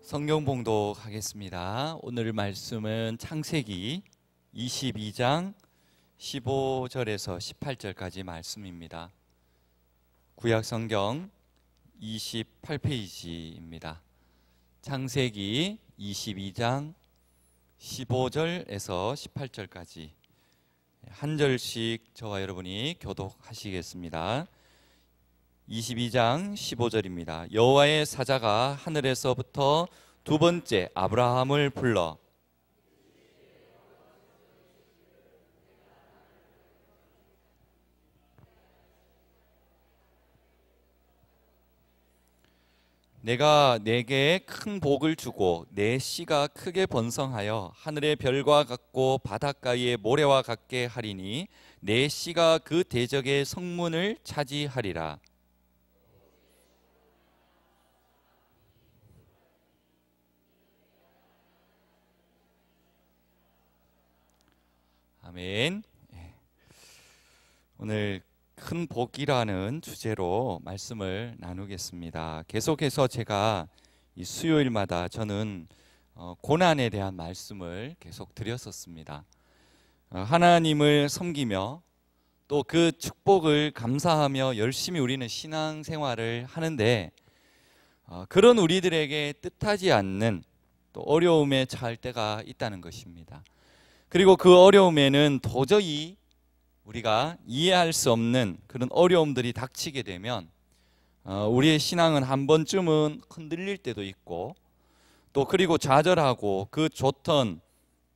성경 봉독하겠습니다. 오늘 말씀은 창세기 22장 15절에서 18절까지 말씀입니다. 구약 성경 28페이지입니다. 창세기 22장 15절에서 18절까지 한 절씩 저와 여러분이 교독하시겠습니다. 22장 15절입니다. 여호와의 사자가 하늘에서부터 두 번째 아브라함을 불러 내가 네게 큰 복을 주고 내 씨가 크게 번성하여 하늘의 별과 같고 바닷가의 모래와 같게 하리니 내 씨가 그 대적의 성문을 차지하리라. 아멘. 오늘 큰 복이라는 주제로 말씀을 나누겠습니다. 계속해서 제가 이 수요일마다 저는 고난에 대한 말씀을 계속 드렸었습니다. 하나님을 섬기며 또 그 축복을 감사하며 열심히 우리는 신앙생활을 하는데 그런 우리들에게 뜻하지 않는 또 어려움에 처할 때가 있다는 것입니다. 그리고 그 어려움에는 도저히 우리가 이해할 수 없는 그런 어려움들이 닥치게 되면 우리의 신앙은 한 번쯤은 흔들릴 때도 있고 또 그리고 좌절하고 그 좋던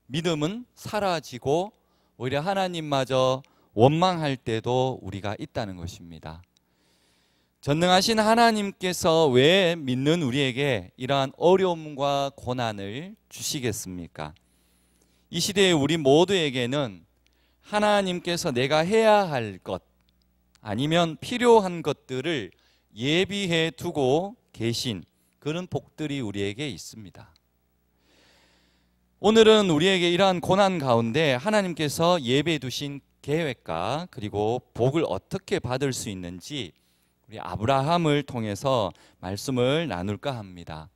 믿음은 사라지고 오히려 하나님마저 원망할 때도 우리가 있다는 것입니다. 전능하신 하나님께서 왜 믿는 우리에게 이러한 어려움과 고난을 주시겠습니까? 이 시대에 우리 모두에게는 하나님께서 내가 해야 할 것 아니면 필요한 것들을 예비해 두고 계신 그런 복들이 우리에게 있습니다. 오늘은 우리에게 이러한 고난 가운데 하나님께서 예비해 두신 계획과 그리고 복을 어떻게 받을 수 있는지 우리 아브라함을 통해서 말씀을 나눌까 합니다.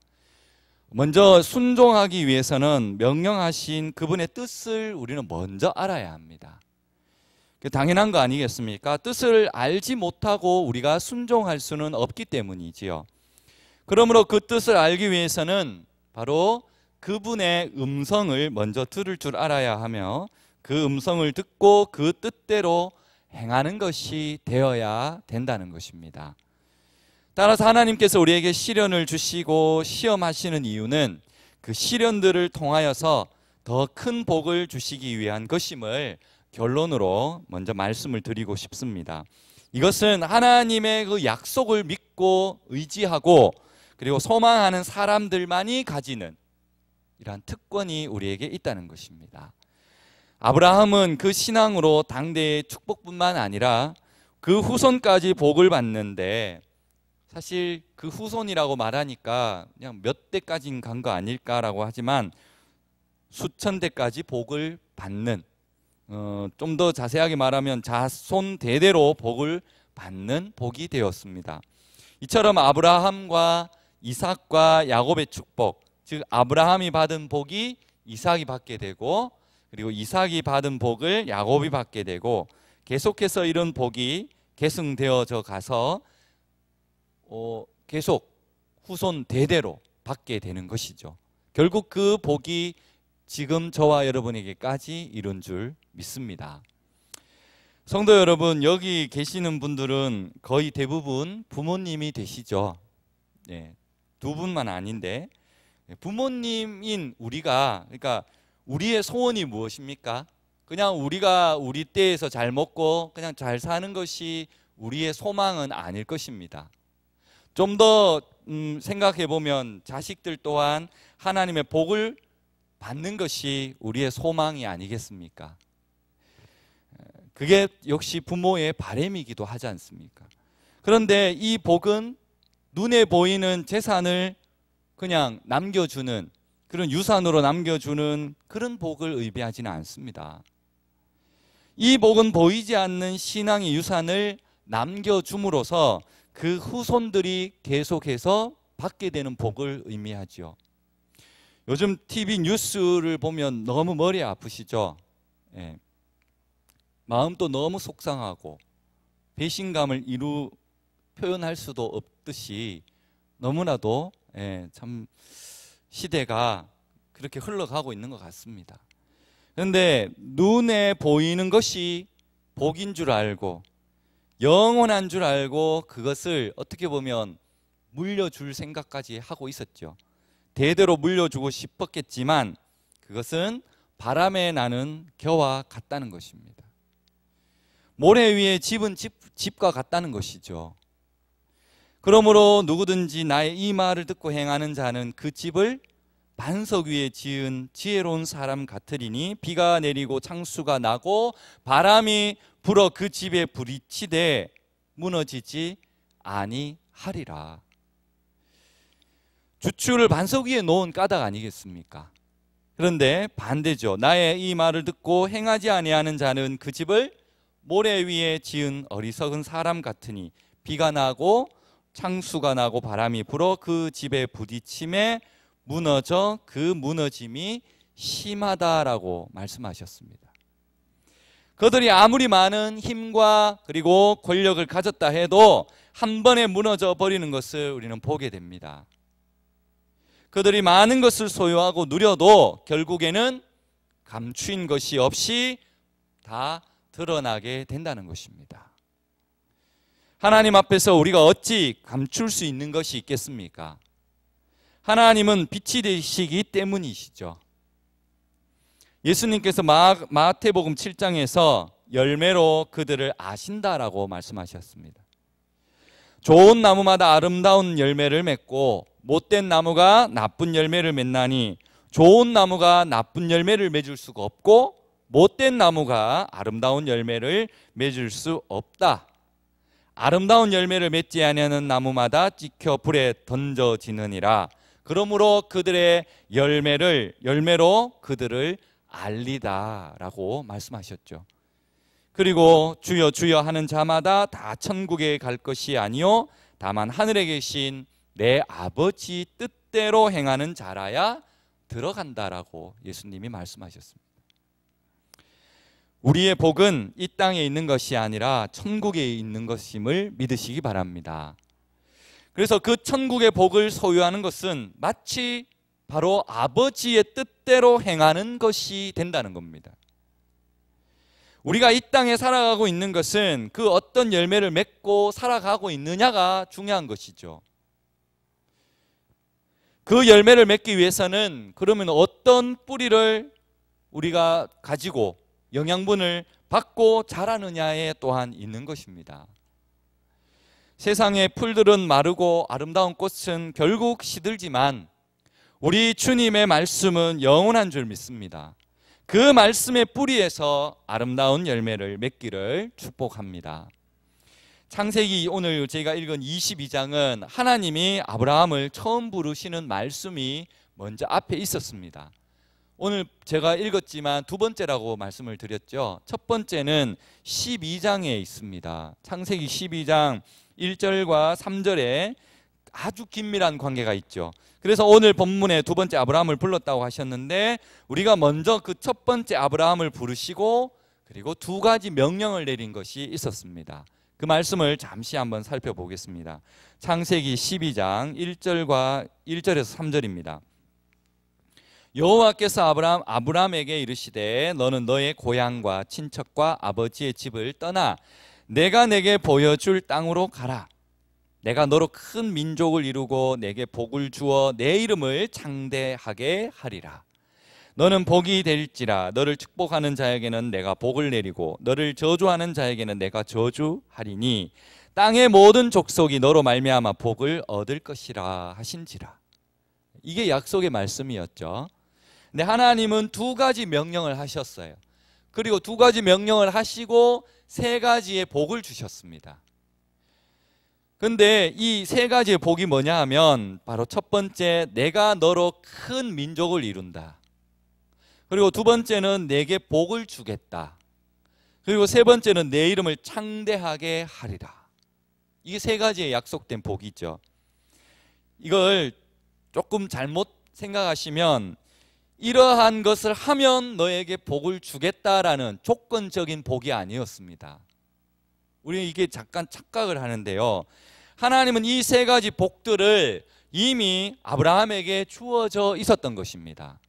먼저 순종하기 위해서는 명령하신 그분의 뜻을 우리는 먼저 알아야 합니다. 당연한 거 아니겠습니까? 뜻을 알지 못하고 우리가 순종할 수는 없기 때문이지요. 그러므로 그 뜻을 알기 위해서는 바로 그분의 음성을 먼저 들을 줄 알아야 하며 그 음성을 듣고 그 뜻대로 행하는 것이 되어야 된다는 것입니다. 따라서 하나님께서 우리에게 시련을 주시고 시험하시는 이유는 그 시련들을 통하여서 더 큰 복을 주시기 위한 것임을 결론으로 먼저 말씀을 드리고 싶습니다. 이것은 하나님의 그 약속을 믿고 의지하고 그리고 소망하는 사람들만이 가지는 이러한 특권이 우리에게 있다는 것입니다. 아브라함은 그 신앙으로 당대의 축복뿐만 아니라 그 후손까지 복을 받는데 사실 그 후손이라고 말하니까 그냥 몇 대까지는 간 거 아닐까라고 하지만 수천 대까지 복을 받는 좀 더 자세하게 말하면 자손 대대로 복을 받는 복이 되었습니다. 이처럼 아브라함과 이삭과 야곱의 축복, 즉 아브라함이 받은 복이 이삭이 받게 되고 그리고 이삭이 받은 복을 야곱이 받게 되고 계속해서 이런 복이 계승되어져 가서 계속 후손 대대로 받게 되는 것이죠. 결국 그 복이 지금 저와 여러분에게까지 이룬 줄 믿습니다. 성도 여러분, 여기 계시는 분들은 거의 대부분 부모님이 되시죠. 네, 두 분만 아닌데 부모님인 우리가, 그러니까 우리의 소원이 무엇입니까? 그냥 우리가 우리 때에서 잘 먹고 그냥 잘 사는 것이 우리의 소망은 아닐 것입니다. 좀 더 생각해 보면 자식들 또한 하나님의 복을 받는 것이 우리의 소망이 아니겠습니까? 그게 역시 부모의 바람이기도 하지 않습니까? 그런데 이 복은 눈에 보이는 재산을 그냥 남겨주는 그런 유산으로 남겨주는 그런 복을 의미하지는 않습니다. 이 복은 보이지 않는 신앙의 유산을 남겨줌으로써 그 후손들이 계속해서 받게 되는 복을 의미하죠. 요즘 TV 뉴스를 보면 너무 머리 아프시죠? 예. 마음도 너무 속상하고 배신감을 표현할 수도 없듯이 너무나도 참 시대가 그렇게 흘러가고 있는 것 같습니다. 그런데 눈에 보이는 것이 복인 줄 알고 영원한 줄 알고 그것을 어떻게 보면 물려줄 생각까지 하고 있었죠. 대대로 물려주고 싶었겠지만 그것은 바람에 나는 겨와 같다는 것입니다. 모래 위에 집은 집과 같다는 것이죠. 그러므로 누구든지 나의 이 말을 듣고 행하는 자는 그 집을 반석 위에 지은 지혜로운 사람 같으리니 비가 내리고 창수가 나고 바람이 불어 그 집에 부딪히되 무너지지 아니하리라. 주추를 반석 위에 놓은 까닭 아니겠습니까? 그런데 반대죠. 나의 이 말을 듣고 행하지 아니하는 자는 그 집을 모래 위에 지은 어리석은 사람 같으니 비가 나고 창수가 나고 바람이 불어 그 집에 부딪힘에 무너져 그 무너짐이 심하다라고 말씀하셨습니다. 그들이 아무리 많은 힘과 그리고 권력을 가졌다 해도 한 번에 무너져 버리는 것을 우리는 보게 됩니다. 그들이 많은 것을 소유하고 누려도 결국에는 감추인 것이 없이 다 드러나게 된다는 것입니다. 하나님 앞에서 우리가 어찌 감출 수 있는 것이 있겠습니까? 하나님은 빛이 되시기 때문이시죠. 예수님께서 마태복음 7장에서 열매로 그들을 아신다라고 말씀하셨습니다. 좋은 나무마다 아름다운 열매를 맺고 못된 나무가 나쁜 열매를 맺나니 좋은 나무가 나쁜 열매를 맺을 수가 없고 못된 나무가 아름다운 열매를 맺을 수 없다. 아름다운 열매를 맺지 아니하는 나무마다 찍혀 불에 던져지느니라. 그러므로 그들의 열매로 그들을 알리다라고 말씀하셨죠. 그리고 주여 주여 하는 자마다 다 천국에 갈 것이 아니요 다만 하늘에 계신 내 아버지 뜻대로 행하는 자라야 들어간다라고 예수님이 말씀하셨습니다. 우리의 복은 이 땅에 있는 것이 아니라 천국에 있는 것임을 믿으시기 바랍니다. 그래서 그 천국의 복을 소유하는 것은 마치 바로 아버지의 뜻대로 행하는 것이 된다는 겁니다. 우리가 이 땅에 살아가고 있는 것은 그 어떤 열매를 맺고 살아가고 있느냐가 중요한 것이죠. 그 열매를 맺기 위해서는 그러면 어떤 뿌리를 우리가 가지고 영양분을 받고 자라느냐에 또한 있는 것입니다. 세상의 풀들은 마르고 아름다운 꽃은 결국 시들지만 우리 주님의 말씀은 영원한 줄 믿습니다. 그 말씀의 뿌리에서 아름다운 열매를 맺기를 축복합니다. 창세기 오늘 제가 읽은 22장은 하나님이 아브라함을 처음 부르시는 말씀이 먼저 앞에 있었습니다. 오늘 제가 읽었지만 두 번째라고 말씀을 드렸죠. 첫 번째는 12장에 있습니다. 창세기 12장 1절과 3절에 아주 긴밀한 관계가 있죠. 그래서 오늘 본문에 두 번째 아브라함을 불렀다고 하셨는데 우리가 먼저 그 첫 번째 아브라함을 부르시고 그리고 두 가지 명령을 내린 것이 있었습니다. 그 말씀을 잠시 한번 살펴보겠습니다. 창세기 12장 1절에서 3절입니다. 여호와께서 아브라함에게 이르시되 너는 너의 고향과 친척과 아버지의 집을 떠나 내가 내게 보여줄 땅으로 가라. 내가 너로 큰 민족을 이루고 내게 복을 주어 내 이름을 창대하게 하리라. 너는 복이 될지라. 너를 축복하는 자에게는 내가 복을 내리고 너를 저주하는 자에게는 내가 저주하리니 땅의 모든 족속이 너로 말미암아 복을 얻을 것이라 하신지라. 이게 약속의 말씀이었죠. 근데 하나님은 두 가지 명령을 하셨어요. 그리고 두 가지 명령을 하시고 세 가지의 복을 주셨습니다. 근데 이 세 가지의 복이 뭐냐 하면 바로 첫 번째, 내가 너로 큰 민족을 이룬다. 그리고 두 번째는 내게 복을 주겠다. 그리고 세 번째는 내 이름을 창대하게 하리라. 이게 세 가지의 약속된 복이죠. 이걸 조금 잘못 생각하시면 이러한 것을 하면 너에게 복을 주겠다라는 조건적인 복이 아니었습니다. 우리는 이게 잠깐 착각을 하는데요. 하나님은 이 세 가지 복들을 이미 아브라함에게 주어져 있었던 것입니다.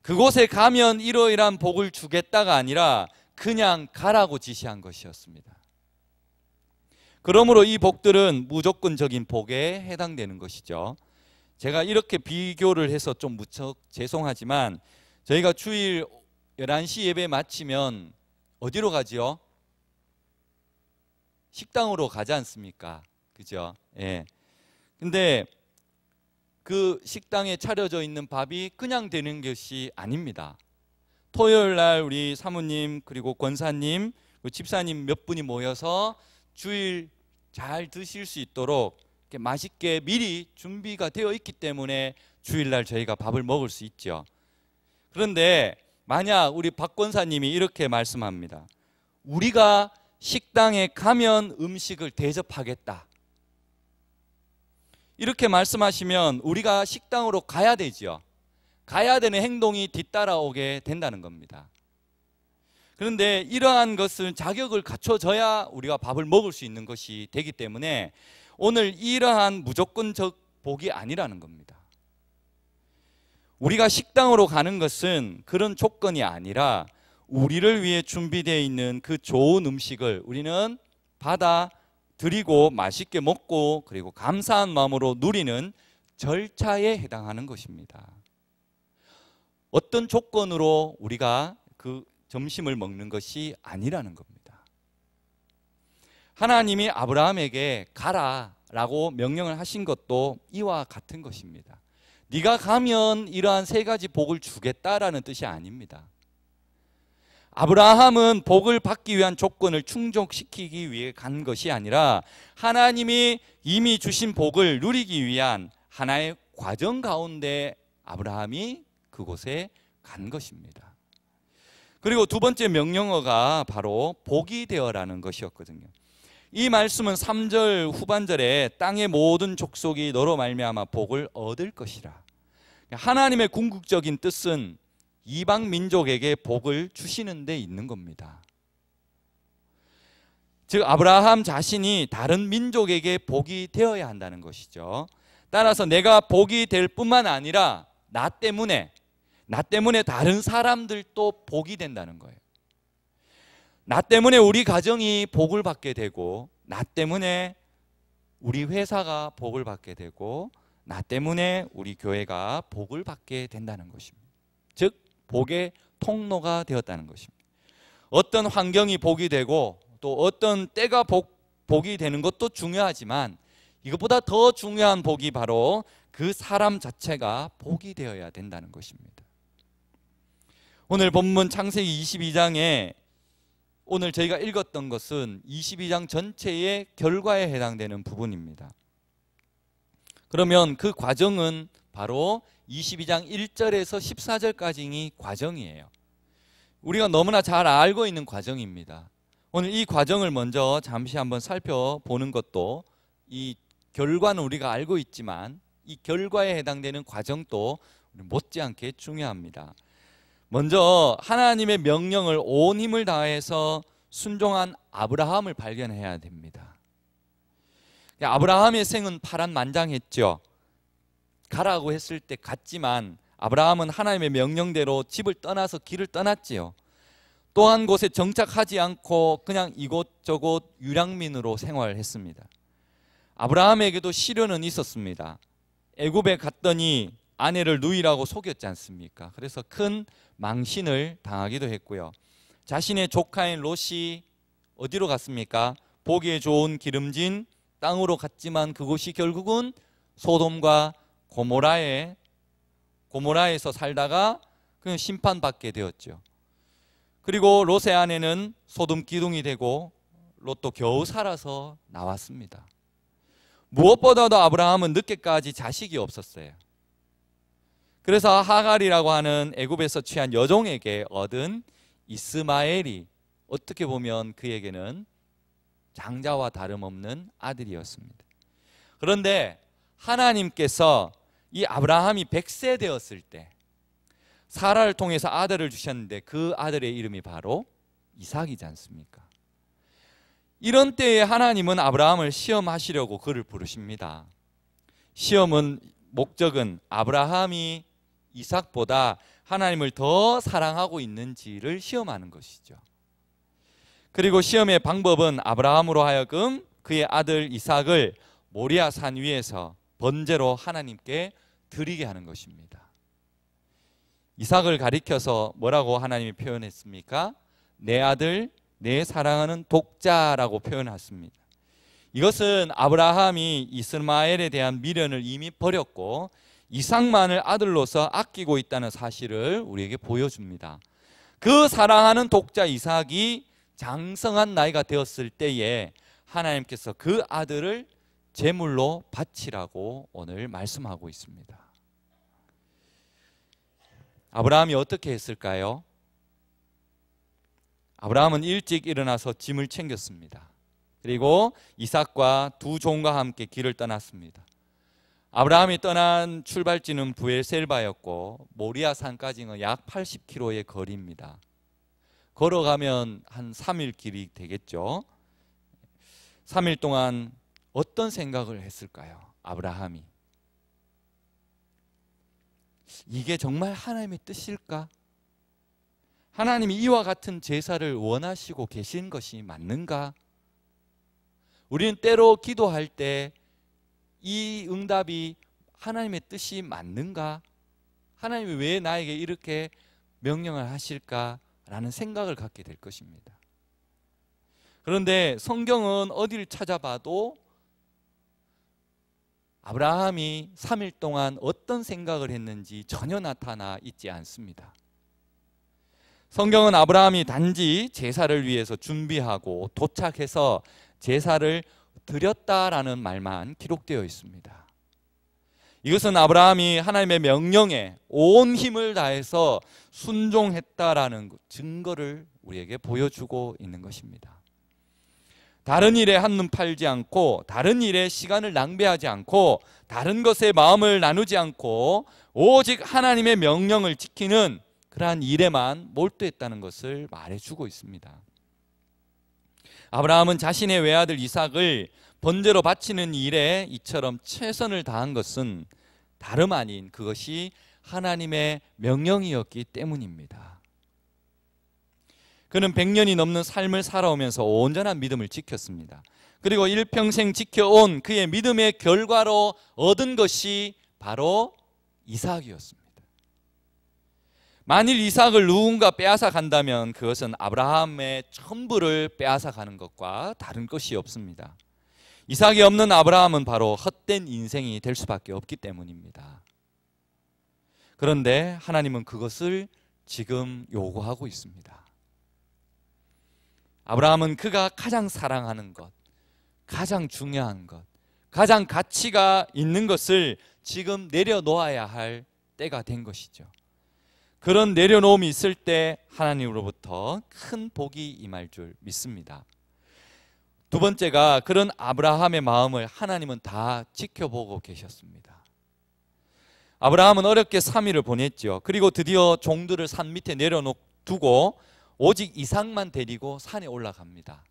그곳에 가면 이러이러한 복을 주겠다가 아니라 그냥 가라고 지시한 것이었습니다. 그러므로 이 복들은 무조건적인 복에 해당되는 것이죠. 제가 이렇게 비교를 해서 좀 무척 죄송하지만 저희가 주일 11시 예배 마치면 어디로 가지요? 식당으로 가지 않습니까? 그죠? 예. 근데 그 식당에 차려져 있는 밥이 그냥 되는 것이 아닙니다. 토요일 날 우리 사모님 그리고 권사님 집사님 몇 분이 모여서 주일 잘 드실 수 있도록 이렇게 맛있게 미리 준비가 되어 있기 때문에 주일날 저희가 밥을 먹을 수 있죠. 그런데 만약 우리 박 권사님이 이렇게 말씀합니다. 우리가 식당에 가면 음식을 대접하겠다. 이렇게 말씀하시면 우리가 식당으로 가야 되죠. 가야 되는 행동이 뒤따라오게 된다는 겁니다. 그런데 이러한 것은 자격을 갖춰져야 우리가 밥을 먹을 수 있는 것이 되기 때문에 오늘 이러한 무조건적 복이 아니라는 겁니다. 우리가 식당으로 가는 것은 그런 조건이 아니라 우리를 위해 준비되어 있는 그 좋은 음식을 우리는 받아들이고 맛있게 먹고 그리고 감사한 마음으로 누리는 절차에 해당하는 것입니다. 어떤 조건으로 우리가 그 점심을 먹는 것이 아니라는 겁니다. 하나님이 아브라함에게 가라라고 명령을 하신 것도 이와 같은 것입니다. 네가 가면 이러한 세 가지 복을 주겠다라는 뜻이 아닙니다. 아브라함은 복을 받기 위한 조건을 충족시키기 위해 간 것이 아니라 하나님이 이미 주신 복을 누리기 위한 하나의 과정 가운데 아브라함이 그곳에 간 것입니다. 그리고 두 번째 명령어가 바로 복이 되어라는 것이었거든요. 이 말씀은 3절 후반절에 땅의 모든 족속이 너로 말미암아 복을 얻을 것이라. 하나님의 궁극적인 뜻은 이방 민족에게 복을 주시는 데 있는 겁니다. 즉 아브라함 자신이 다른 민족에게 복이 되어야 한다는 것이죠. 따라서 내가 복이 될 뿐만 아니라 나 때문에 다른 사람들도 복이 된다는 거예요. 나 때문에 우리 가정이 복을 받게 되고 나 때문에 우리 회사가 복을 받게 되고 나 때문에 우리 교회가 복을 받게 된다는 것입니다. 즉 복의 통로가 되었다는 것입니다. 어떤 환경이 복이 되고 또 어떤 때가 복이 되는 것도 중요하지만 이것보다 더 중요한 복이 바로 그 사람 자체가 복이 되어야 된다는 것입니다. 오늘 본문 창세기 22장에 오늘 저희가 읽었던 것은 22장 전체의 결과에 해당되는 부분입니다. 그러면 그 과정은 바로 22장 1절에서 14절까지의 과정이에요. 우리가 너무나 잘 알고 있는 과정입니다. 오늘 이 과정을 먼저 잠시 한번 살펴보는 것도 이 결과는 우리가 알고 있지만 이 결과에 해당되는 과정도 못지않게 중요합니다. 먼저 하나님의 명령을 온 힘을 다해서 순종한 아브라함을 발견해야 됩니다. 아브라함의 생은 파란만장했죠. 가라고 했을 때 갔지만 아브라함은 하나님의 명령대로 집을 떠나서 길을 떠났지요. 또 한 곳에 정착하지 않고 그냥 이곳저곳 유랑민으로 생활했습니다. 아브라함에게도 시련은 있었습니다. 애굽에 갔더니 아내를 누이라고 속였지 않습니까? 그래서 큰 망신을 당하기도 했고요. 자신의 조카인 롯이 어디로 갔습니까? 보기에 좋은 기름진 땅으로 갔지만 그곳이 결국은 소돔과 고모라에서 살다가 그냥 심판받게 되었죠. 그리고 롯의 아내는 소돔 기둥이 되고 롯도 겨우 살아서 나왔습니다. 무엇보다도 아브라함은 늦게까지 자식이 없었어요. 그래서 하갈이라고 하는 애굽에서 취한 여종에게 얻은 이스마엘이 어떻게 보면 그에게는 장자와 다름없는 아들이었습니다. 그런데 하나님께서 이 아브라함이 100세 되었을 때 사라를 통해서 아들을 주셨는데 그 아들의 이름이 바로 이삭이지 않습니까? 이런 때에 하나님은 아브라함을 시험하시려고 그를 부르십니다. 시험은 목적은 아브라함이 이삭보다 하나님을 더 사랑하고 있는지를 시험하는 것이죠. 그리고 시험의 방법은 아브라함으로 하여금 그의 아들 이삭을 모리아 산 위에서 번제로 하나님께 드리게 하는 것입니다. 이삭을 가리켜서 뭐라고 하나님이 표현했습니까? 내 아들, 내 사랑하는 독자라고 표현했습니다. 이것은 아브라함이 이스마엘에 대한 미련을 이미 버렸고 이삭만을 아들로서 아끼고 있다는 사실을 우리에게 보여줍니다. 그 사랑하는 독자 이삭이 장성한 나이가 되었을 때에 하나님께서 그 아들을 제물로 바치라고 오늘 말씀하고 있습니다. 아브라함이 어떻게 했을까요? 아브라함은 일찍 일어나서 짐을 챙겼습니다. 그리고 이삭과 두 종과 함께 길을 떠났습니다. 아브라함이 떠난 출발지는 부엘셀바였고 모리아 산까지는 약 80km의 거리입니다. 걸어가면 한 3일 길이 되겠죠. 3일 동안 어떤 생각을 했을까요? 아브라함이. 이게 정말 하나님의 뜻일까? 하나님이 이와 같은 제사를 원하시고 계신 것이 맞는가? 우리는 때로 기도할 때 이 응답이 하나님의 뜻이 맞는가? 하나님이 왜 나에게 이렇게 명령을 하실까라는 생각을 갖게 될 것입니다. 그런데 성경은 어디를 찾아봐도 아브라함이 3일 동안 어떤 생각을 했는지 전혀 나타나 있지 않습니다. 성경은 아브라함이 단지 제사를 위해서 준비하고 도착해서 제사를 드렸다라는 말만 기록되어 있습니다. 이것은 아브라함이 하나님의 명령에 온 힘을 다해서 순종했다라는 증거를 우리에게 보여주고 있는 것입니다. 다른 일에 한눈 팔지 않고 다른 일에 시간을 낭비하지 않고 다른 것에 마음을 나누지 않고 오직 하나님의 명령을 지키는 그러한 일에만 몰두했다는 것을 말해주고 있습니다. 아브라함은 자신의 외아들 이삭을 번제로 바치는 일에 이처럼 최선을 다한 것은 다름 아닌 그것이 하나님의 명령이었기 때문입니다. 그는 100년이 넘는 삶을 살아오면서 온전한 믿음을 지켰습니다. 그리고 일평생 지켜온 그의 믿음의 결과로 얻은 것이 바로 이삭이었습니다. 만일 이삭을 누군가 빼앗아 간다면 그것은 아브라함의 전부를 빼앗아 가는 것과 다른 것이 없습니다. 이삭이 없는 아브라함은 바로 헛된 인생이 될 수밖에 없기 때문입니다. 그런데 하나님은 그것을 지금 요구하고 있습니다. 아브라함은 그가 가장 사랑하는 것, 가장 중요한 것, 가장 가치가 있는 것을 지금 내려놓아야 할 때가 된 것이죠. 그런 내려놓음이 있을 때 하나님으로부터 큰 복이 임할 줄 믿습니다. 두 번째가 그런 아브라함의 마음을 하나님은 다 지켜보고 계셨습니다. 아브라함은 어렵게 3일을 보냈죠. 그리고 드디어 종들을 산 밑에 내려두고 오직 이삭만 데리고 산에 올라갑니다.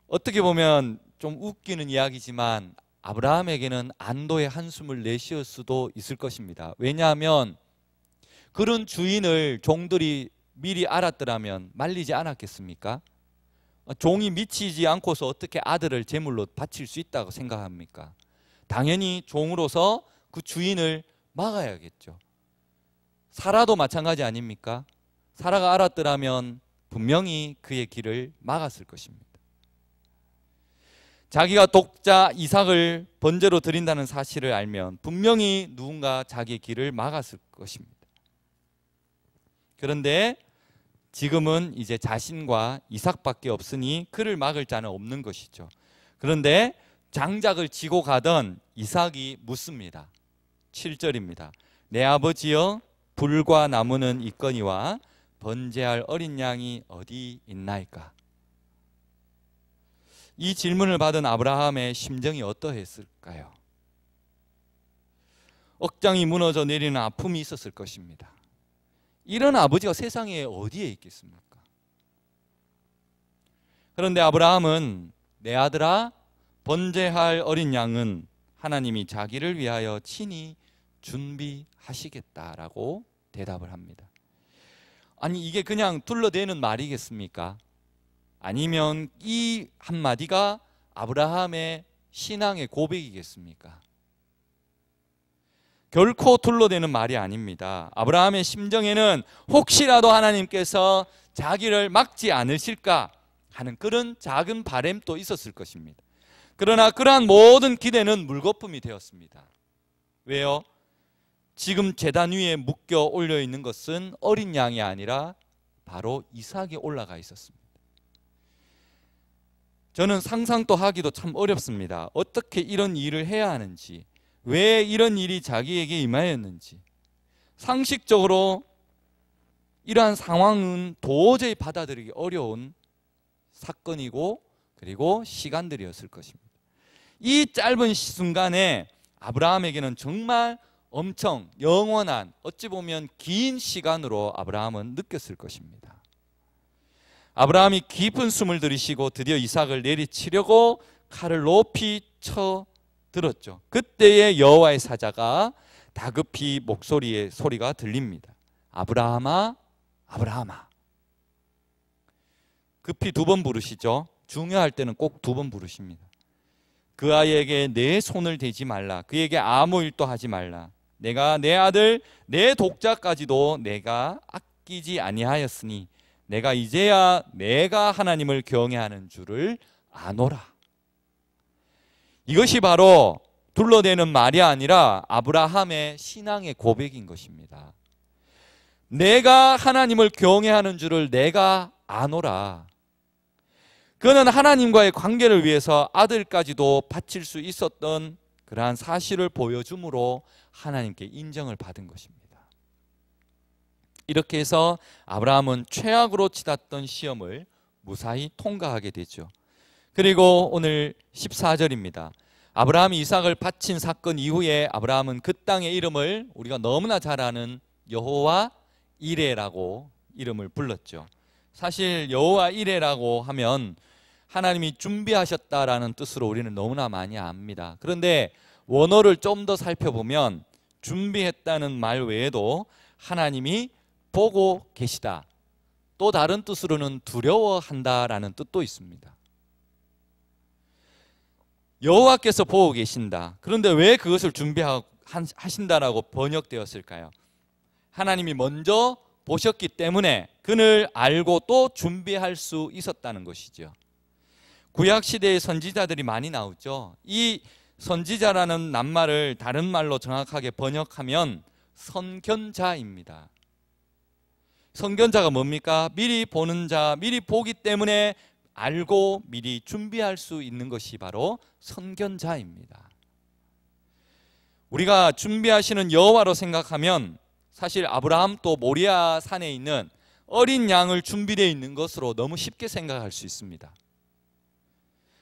어떻게 보면 좀 웃기는 이야기지만 아브라함에게는 안도의 한숨을 내쉬을 수도 있을 것입니다. 왜냐하면 그런 주인을 종들이 미리 알았더라면 말리지 않았겠습니까? 종이 미치지 않고서 어떻게 아들을 제물로 바칠 수 있다고 생각합니까? 당연히 종으로서 그 주인을 막아야겠죠. 사라도 마찬가지 아닙니까? 사라가 알았더라면 분명히 그의 길을 막았을 것입니다. 자기가 독자 이삭을 번제로 드린다는 사실을 알면 분명히 누군가 자기의 길을 막았을 것입니다. 그런데 지금은 이제 자신과 이삭밖에 없으니 그를 막을 자는 없는 것이죠. 그런데 장작을 지고 가던 이삭이 묻습니다. 7절입니다. 내 아버지여, 불과 나무는 있거니와 번제할 어린 양이 어디 있나이까? 이 질문을 받은 아브라함의 심정이 어떠했을까요? 억장이 무너져 내리는 아픔이 있었을 것입니다. 이런 아버지가 세상에 어디에 있겠습니까? 그런데 아브라함은 내 아들아, 번제할 어린 양은 하나님이 자기를 위하여 친히 준비하시겠다라고 대답을 합니다. 아니, 이게 그냥 둘러대는 말이겠습니까? 아니면 이 한마디가 아브라함의 신앙의 고백이겠습니까? 결코 둘러대는 말이 아닙니다. 아브라함의 심정에는 혹시라도 하나님께서 자기를 막지 않으실까 하는 그런 작은 바램도 있었을 것입니다. 그러나 그러한 모든 기대는 물거품이 되었습니다. 왜요? 지금 제단 위에 묶여 올려 있는 것은 어린 양이 아니라 바로 이삭이 올라가 있었습니다. 저는 상상도 하기도 참 어렵습니다. 어떻게 이런 일을 해야 하는지, 왜 이런 일이 자기에게 임하였는지. 상식적으로 이러한 상황은 도저히 받아들이기 어려운 사건이고 그리고 시간들이었을 것입니다. 이 짧은 순간에 아브라함에게는 정말 엄청 영원한, 어찌 보면 긴 시간으로 아브라함은 느꼈을 것입니다. 아브라함이 깊은 숨을 들이쉬고 드디어 이삭을 내리치려고 칼을 높이 쳐 들었죠. 그때의 여호와의 사자가 다급히 목소리의 소리가 들립니다. 아브라함아, 아브라함아. 급히 2번 부르시죠. 중요할 때는 꼭 2번 부르십니다. 그 아이에게 내 손을 대지 말라. 그에게 아무 일도 하지 말라. 내가 내 아들, 내 독자까지도 내가 아끼지 아니하였으니 내가 이제야 내가 하나님을 경외하는 줄을 아노라. 이것이 바로 둘러대는 말이 아니라 아브라함의 신앙의 고백인 것입니다. 내가 하나님을 경외하는 줄을 내가 아노라. 그는 하나님과의 관계를 위해서 아들까지도 바칠 수 있었던 그러한 사실을 보여줌으로 하나님께 인정을 받은 것입니다. 이렇게 해서 아브라함은 최악으로 치닫던 시험을 무사히 통과하게 되죠. 그리고 오늘 14절입니다. 아브라함이 이삭을 바친 사건 이후에 아브라함은 그 땅의 이름을 우리가 너무나 잘 아는 여호와 이레라고 이름을 불렀죠. 사실 여호와 이레라고 하면 하나님이 준비하셨다라는 뜻으로 우리는 너무나 많이 압니다. 그런데 원어를 좀 더 살펴보면 준비했다는 말 외에도 하나님이 보고 계시다, 또 다른 뜻으로는 두려워한다라는 뜻도 있습니다. 여호와께서 보고 계신다. 그런데 왜 그것을 준비하신다라고 번역되었을까요? 하나님이 먼저 보셨기 때문에 그를 알고 또 준비할 수 있었다는 것이죠. 구약시대의 선지자들이 많이 나오죠. 이 선지자라는 낱말을 다른 말로 정확하게 번역하면 선견자입니다. 선견자가 뭡니까? 미리 보는 자, 미리 보기 때문에 알고 미리 준비할 수 있는 것이 바로 선견자입니다. 우리가 준비하시는 여호와로 생각하면 사실 아브라함 또 모리아 산에 있는 어린 양을 준비되어 있는 것으로 너무 쉽게 생각할 수 있습니다.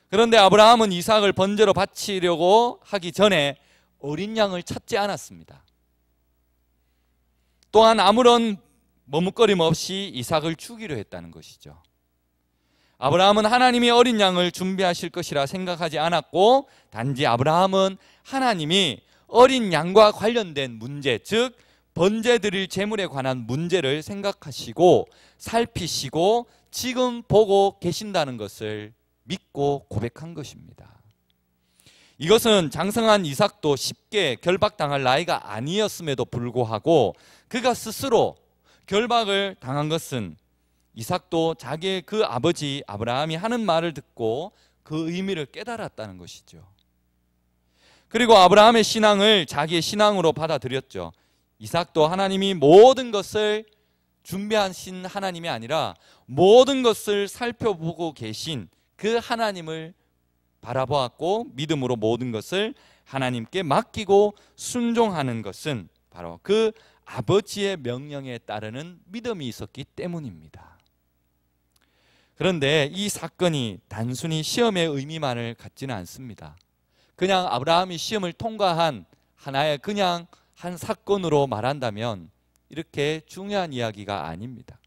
그런데 아브라함은 이삭을 번제로 바치려고 하기 전에 어린 양을 찾지 않았습니다. 또한 아무런 머뭇거림 없이 이삭을 주기로 했다는 것이죠. 아브라함은 하나님이 어린 양을 준비하실 것이라 생각하지 않았고, 단지 아브라함은 하나님이 어린 양과 관련된 문제, 즉 번제 드릴 제물에 관한 문제를 생각하시고 살피시고 지금 보고 계신다는 것을 믿고 고백한 것입니다. 이것은 장성한 이삭도 쉽게 결박당할 나이가 아니었음에도 불구하고 그가 스스로 결박을 당한 것은 이삭도 자기의 그 아버지 아브라함이 하는 말을 듣고 그 의미를 깨달았다는 것이죠. 그리고 아브라함의 신앙을 자기의 신앙으로 받아들였죠. 이삭도 하나님이 모든 것을 준비하신 하나님이 아니라 모든 것을 살펴보고 계신 그 하나님을 바라보았고, 믿음으로 모든 것을 하나님께 맡기고 순종하는 것은 바로 그 아버지의 명령에 따르는 믿음이 있었기 때문입니다. 그런데 이 사건이 단순히 시험의 의미만을 갖지는 않습니다. 그냥 아브라함이 시험을 통과한 하나의 그냥 한 사건으로 말한다면 이렇게 중요한 이야기가 아닙니다.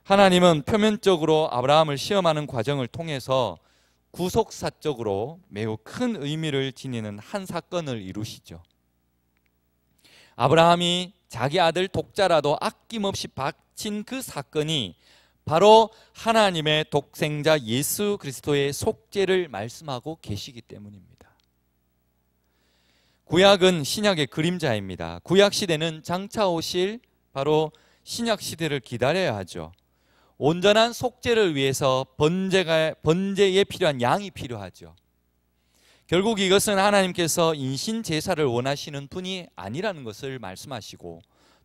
하나님은 표면적으로 아브라함을 시험하는 과정을 통해서 구속사적으로 매우 큰 의미를 지니는 한 사건을 이루시죠. 아브라함이 자기 아들 독자라도 아낌없이 바친 그 사건이 바로 하나님의 독생자 예수 그리스도의 속죄를 말씀하고 계시기 때문입니다. 구약은 신약의 그림자입니다. 구약 시대는 장차 오실 바로 신약 시대를 기다려야 하죠. 온전한 속죄를 위해서 번제에 필요한 양이 필요하죠. 결국 이것은 하나님께서 인신 제사를 원하시는 분이 아니라는 것을 말씀하시고,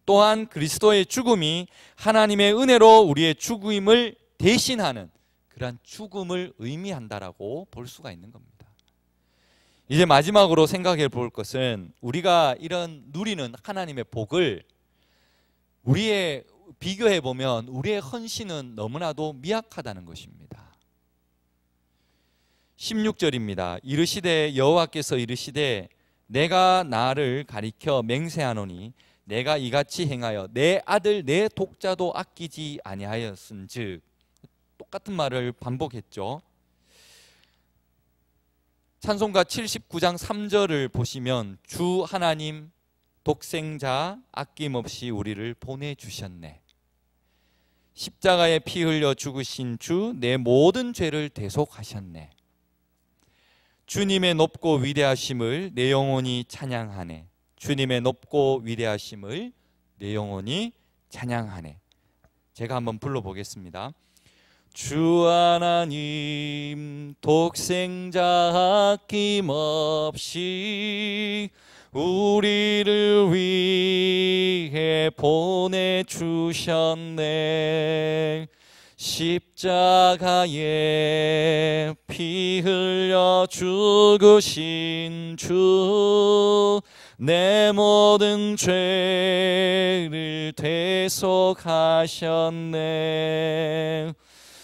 또한 그리스도의 죽음이 하나님의 은혜로 우리의 죽음을 대신하는 그러한 죽음을 의미한다라고 볼 수가 있는 겁니다. 이제 마지막으로 생각해 볼 것은 우리가 이런 누리는 하나님의 복을 비교해 보면 우리의 헌신은 너무나도 미약하다는 것입니다. 16절입니다. 이르시되 여호와께서 이르시되 내가 나를 가리켜 맹세하노니 내가 이같이 행하여 내 아들 내 독자도 아끼지 아니하였은즉. 똑같은 말을 반복했죠. 찬송가 79장 3절을 보시면 주 하나님 독생자 아낌없이 우리를 보내주셨네. 십자가에 피 흘려 죽으신 주 내 모든 죄를 대속하셨네. 주님의 높고 위대하심을 내 영혼이 찬양하네. 주님의 높고 위대하심을 내 영혼이 찬양하네. 제가 한번 불러보겠습니다. 주 하나님 독생자 아낌없이 우리를 위해 보내주셨네. 십자가에 피 흘려 죽으신 주 내 모든 죄를 대속하셨네.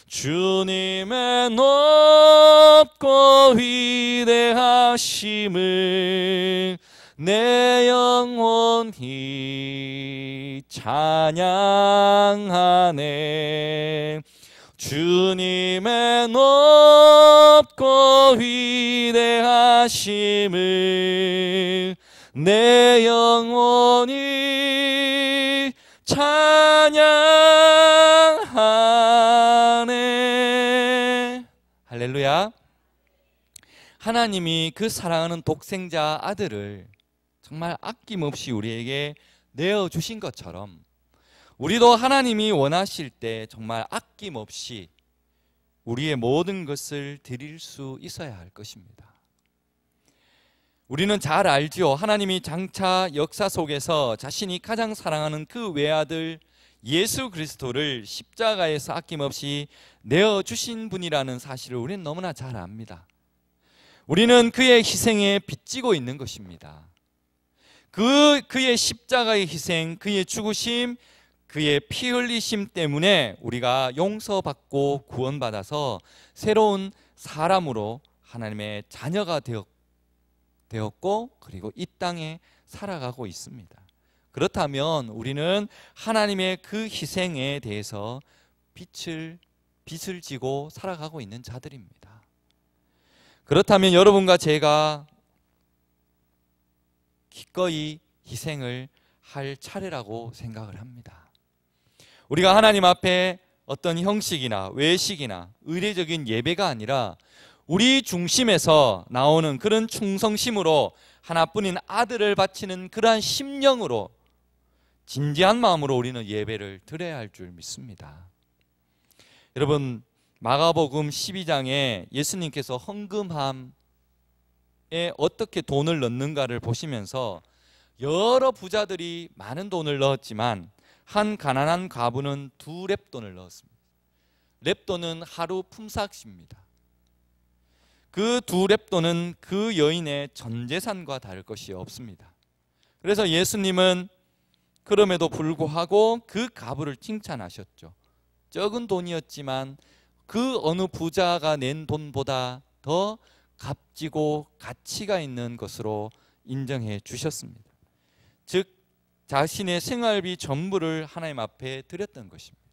주님의 높고 위대하심을 내 영혼이 찬양하네. 주님의 높고 위대하심을 내 영혼이 찬양하네. 할렐루야. 하나님이 그 사랑하는 독생자 아들을 정말 아낌없이 우리에게 내어주신 것처럼 우리도 하나님이 원하실 때 정말 아낌없이 우리의 모든 것을 드릴 수 있어야 할 것입니다. 우리는 잘 알죠. 하나님이 장차 역사 속에서 자신이 가장 사랑하는 그 외아들 예수 그리스도를 십자가에서 아낌없이 내어주신 분이라는 사실을 우리는 너무나 잘 압니다. 우리는 그의 희생에 빚지고 있는 것입니다. 그의 십자가의 희생, 그의 죽으심, 그의 피 흘리심 때문에 우리가 용서받고 구원받아서 새로운 사람으로 하나님의 자녀가 되었고 그리고 이 땅에 살아가고 있습니다. 그렇다면 우리는 하나님의 그 희생에 대해서 빚을 지고 살아가고 있는 자들입니다. 그렇다면 여러분과 제가 기꺼이 희생을 할 차례라고 생각을 합니다. 우리가 하나님 앞에 어떤 형식이나 외식이나 의례적인 예배가 아니라 우리 중심에서 나오는 그런 충성심으로 하나뿐인 아들을 바치는 그러한 심령으로 진지한 마음으로 우리는 예배를 드려야 할 줄 믿습니다. 여러분, 마가복음 12장에 예수님께서 헌금함에 어떻게 돈을 넣는가를 보시면서 여러 부자들이 많은 돈을 넣었지만 한 가난한 과부는 2렙돈을 넣었습니다. 렙돈은 하루 품삯입니다. 그 2렙돈은 그 여인의 전 재산과 다를 것이 없습니다. 그래서 예수님은 그럼에도 불구하고 그 과부를 칭찬하셨죠. 적은 돈이었지만 그 어느 부자가 낸 돈보다 더 값지고 가치가 있는 것으로 인정해 주셨습니다. 즉 자신의 생활비 전부를 하나님 앞에 드렸던 것입니다.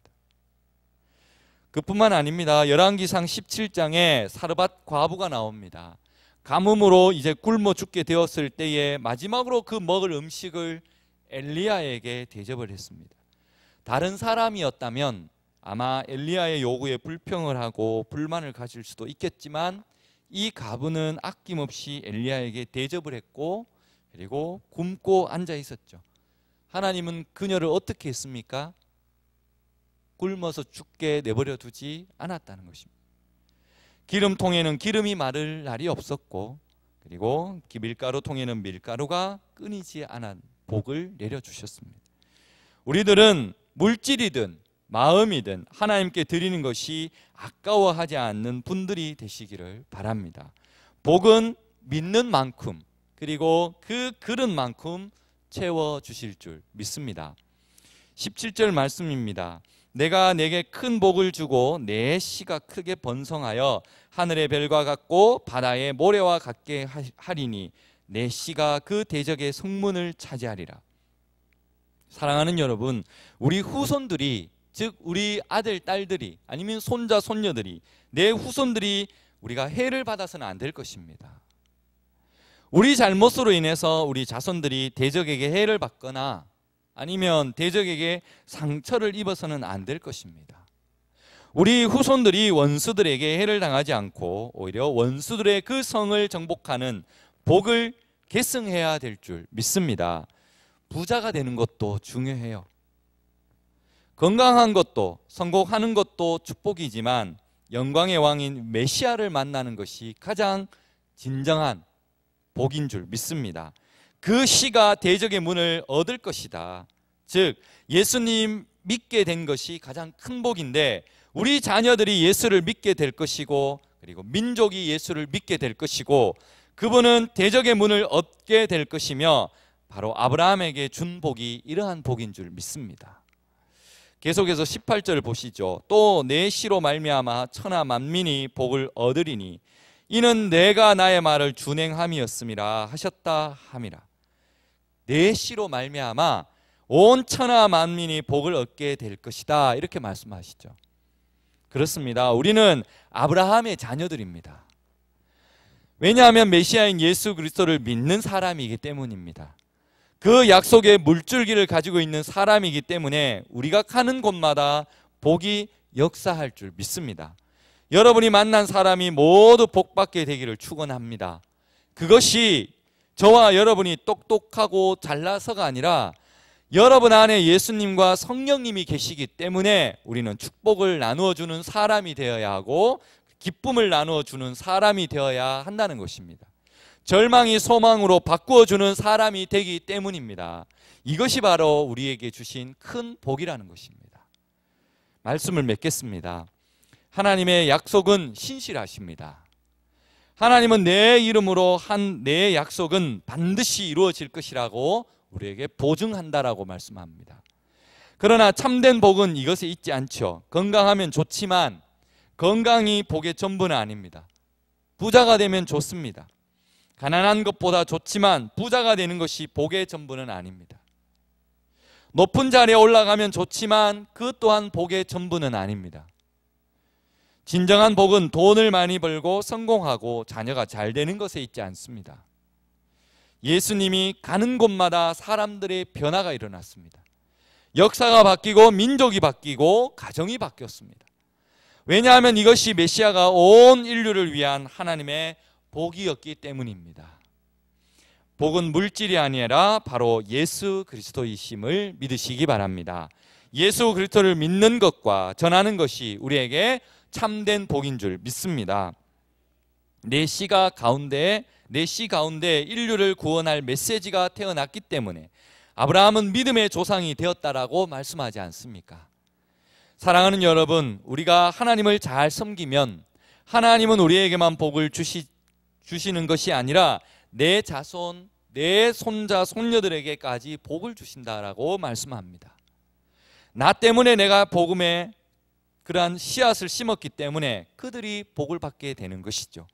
그뿐만 아닙니다. 열왕기상 17장에 사르밧 과부가 나옵니다. 가뭄으로 이제 굶어 죽게 되었을 때에 마지막으로 그 먹을 음식을 엘리야에게 대접을 했습니다. 다른 사람이었다면 아마 엘리야의 요구에 불평을 하고 불만을 가질 수도 있겠지만 이 과부는 아낌없이 엘리야에게 대접을 했고 그리고 굶고 앉아 있었죠. 하나님은 그녀를 어떻게 했습니까? 굶어서 죽게 내버려 두지 않았다는 것입니다. 기름통에는 기름이 마를 날이 없었고 그리고 밀가루통에는 밀가루가 끊이지 않은 복을 내려주셨습니다. 우리들은 물질이든 마음이든 하나님께 드리는 것이 아까워하지 않는 분들이 되시기를 바랍니다. 복은 믿는 만큼 그리고 그 그릇만큼 채워주실 줄 믿습니다. 17절 말씀입니다. 내가 내게 큰 복을 주고 내 씨가 크게 번성하여 하늘의 별과 같고 바다의 모래와 같게 하리니 내 씨가 그 대적의 성문을 차지하리라. 사랑하는 여러분, 우리 후손들이 즉 우리 아들, 딸들이 아니면 손자, 손녀들이 내 후손들이 우리가 해를 받아서는 안 될 것입니다. 우리 잘못으로 인해서 우리 자손들이 대적에게 해를 받거나 아니면 대적에게 상처를 입어서는 안 될 것입니다. 우리 후손들이 원수들에게 해를 당하지 않고 오히려 원수들의 그 성을 정복하는 복을 계승해야 될 줄 믿습니다. 부자가 되는 것도 중요해요. 건강한 것도 성공하는 것도 축복이지만 영광의 왕인 메시아를 만나는 것이 가장 진정한 복인 줄 믿습니다. 그 씨가 대적의 문을 얻을 것이다. 즉 예수님 믿게 된 것이 가장 큰 복인데 우리 자녀들이 예수를 믿게 될 것이고 그리고 민족이 예수를 믿게 될 것이고 그분은 대적의 문을 얻게 될 것이며 바로 아브라함에게 준 복이 이러한 복인 줄 믿습니다. 계속해서 18절 보시죠. 또 내 씨로 말미암아 천하 만민이 복을 얻으리니 이는 내가 나의 말을 준행함이었음이라 하셨다 함이라. 내 씨로 말미암아 온 천하 만민이 복을 얻게 될 것이다 이렇게 말씀하시죠. 그렇습니다. 우리는 아브라함의 자녀들입니다. 왜냐하면 메시아인 예수 그리스도를 믿는 사람이기 때문입니다. 그 약속의 물줄기를 가지고 있는 사람이기 때문에 우리가 가는 곳마다 복이 역사할 줄 믿습니다. 여러분이 만난 사람이 모두 복받게 되기를 축원합니다. 그것이 저와 여러분이 똑똑하고 잘나서가 아니라 여러분 안에 예수님과 성령님이 계시기 때문에 우리는 축복을 나누어주는 사람이 되어야 하고 기쁨을 나누어주는 사람이 되어야 한다는 것입니다. 절망이 소망으로 바꾸어주는 사람이 되기 때문입니다. 이것이 바로 우리에게 주신 큰 복이라는 것입니다. 말씀을 맺겠습니다. 하나님의 약속은 신실하십니다. 하나님은 내 이름으로 한 내 약속은 반드시 이루어질 것이라고 우리에게 보증한다라고 말씀합니다. 그러나 참된 복은 이것에 있지 않죠. 건강하면 좋지만 건강이 복의 전부는 아닙니다. 부자가 되면 좋습니다. 가난한 것보다 좋지만 부자가 되는 것이 복의 전부는 아닙니다. 높은 자리에 올라가면 좋지만 그 또한 복의 전부는 아닙니다. 진정한 복은 돈을 많이 벌고 성공하고 자녀가 잘 되는 것에 있지 않습니다. 예수님이 가는 곳마다 사람들의 변화가 일어났습니다. 역사가 바뀌고 민족이 바뀌고 가정이 바뀌었습니다. 왜냐하면 이것이 메시아가 온 인류를 위한 하나님의 복이었기 때문입니다. 복은 물질이 아니라 바로 예수 그리스도이심을 믿으시기 바랍니다. 예수 그리스도를 믿는 것과 전하는 것이 우리에게 참된 복인 줄 믿습니다. 내 씨 가운데 인류를 구원할 메시지가 태어났기 때문에 아브라함은 믿음의 조상이 되었다라고 말씀하지 않습니까? 사랑하는 여러분, 우리가 하나님을 잘 섬기면 하나님은 우리에게만 복을 주시는 것이 아니라 내 자손, 내 손자, 손녀들에게까지 복을 주신다라고 말씀합니다. 나 때문에 내가 복음에 그러한 씨앗을 심었기 때문에 그들이 복을 받게 되는 것이죠.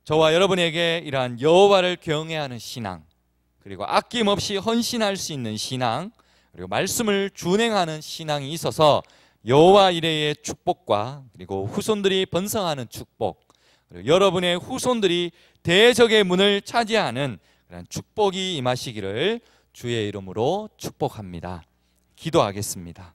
저와 여러분에게 이러한 여호와를 경외하는 신앙, 그리고 아낌없이 헌신할 수 있는 신앙, 그리고 말씀을 준행하는 신앙이 있어서 여호와 이레의 축복과 그리고 후손들이 번성하는 축복, 그리고 여러분의 후손들이 대적의 문을 차지하는 그런 축복이 임하시기를 주의 이름으로 축복합니다. 기도하겠습니다.